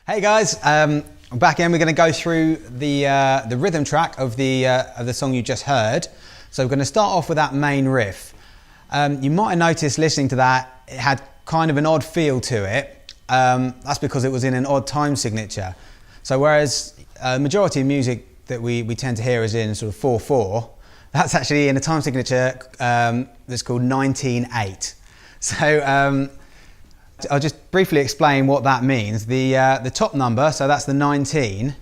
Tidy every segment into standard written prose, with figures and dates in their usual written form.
Hey guys, I'm back in. We're going to go through the rhythm track of the song you just heard. So we're going to start off with that main riff. You might have noticed listening to that, it had kind of an odd feel to it. That's because it was in an odd time signature. So whereas majority of music that we tend to hear is in sort of 4/4, that's actually in a time signature that's called 19/8. So I'll just briefly explain what that means. The top number, so that's the 19,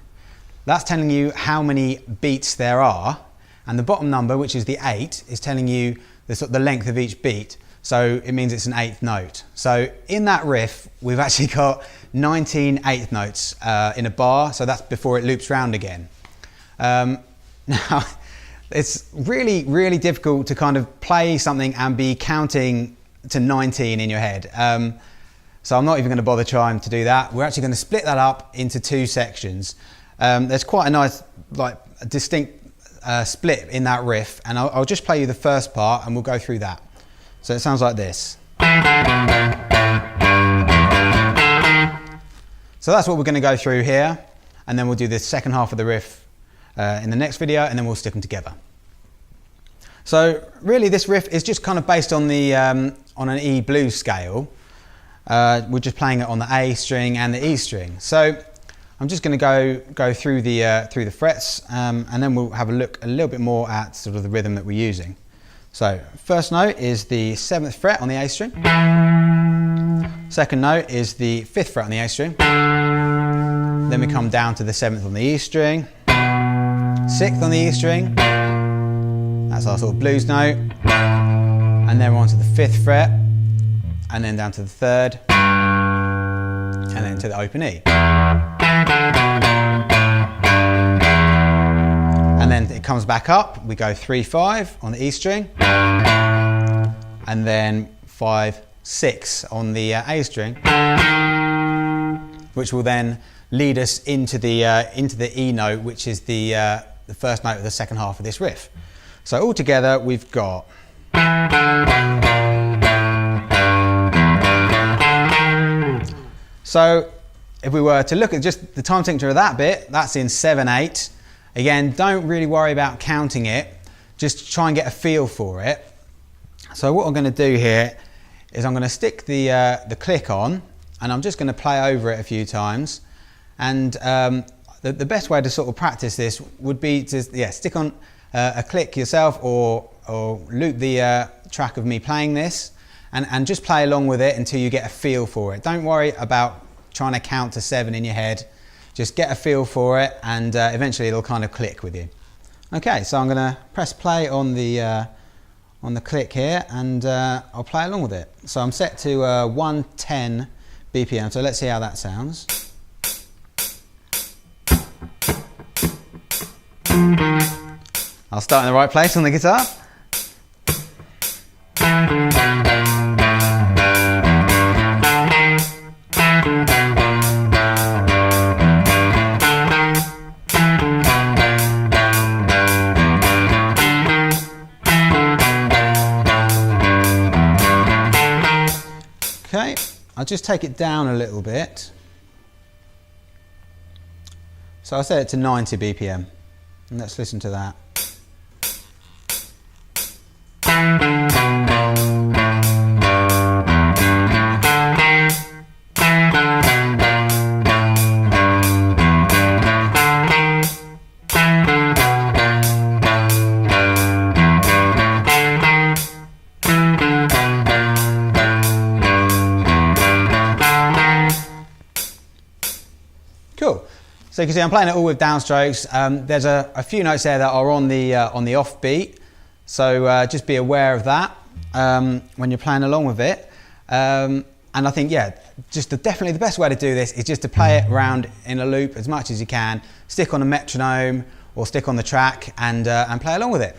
that's telling you how many beats there are, and the bottom number, which is the 8, is telling you the length of each beat. So it means it's an eighth note. So in that riff, we've actually got 19 eighth notes in a bar, so that's before it loops round again. Now, it's really, really difficult to kind of play something and be counting to 19 in your head. So I'm not even going to bother trying to do that. We're actually going to split that up into two sections. There's quite a nice, distinct split in that riff, and I'll just play you the first part and we'll go through that. So it sounds like this. So that's what we're going to go through here, and then we'll do the second half of the riff in the next video, and then we'll stick them together. So really this riff is just kind of based on the on an E blues scale. We're just playing it on the A string and the E string. So I'm just going to go through the frets, and then we'll have a look a little bit more at sort of the rhythm that we're using. So first note is the 7th fret on the A string. Second note is the 5th fret on the A string. Then we come down to the 7th on the E string, 6th on the E string. That's our sort of blues note. And then we're on to the 5th fret, and then down to the 3rd, and then to the open E. And then it comes back up, we go 3/5 on the E string, and then 5/6 on the A string, which will then lead us into the E note, which is the first note of the second half of this riff. So altogether we've got so if we were to look at just the time signature of that bit, that's in 7/8. Again, don't really worry about counting it, just try and get a feel for it. So what I'm going to do here is I'm going to stick the click on, and I'm just going to play over it a few times. And the best way to sort of practice this would be to stick on a click yourself, or loop the track of me playing this, and just play along with it until you get a feel for it. Don't worry about trying to count to 7 in your head. Just get a feel for it, and eventually it'll kind of click with you. Okay, so I'm going to press play on the click here, and I'll play along with it. So I'm set to 110 BPM, so let's see how that sounds. I'll start in the right place on the guitar. Okay, I'll just take it down a little bit. So I'll set it to 90 BPM, and let's listen to that. Cool. So you can see I'm playing it all with downstrokes. There's a few notes there that are on the off beat, so just be aware of that when you're playing along with it. And I think, definitely the best way to do this is just to play it around in a loop as much as you can. Stick on a metronome or stick on the track and play along with it.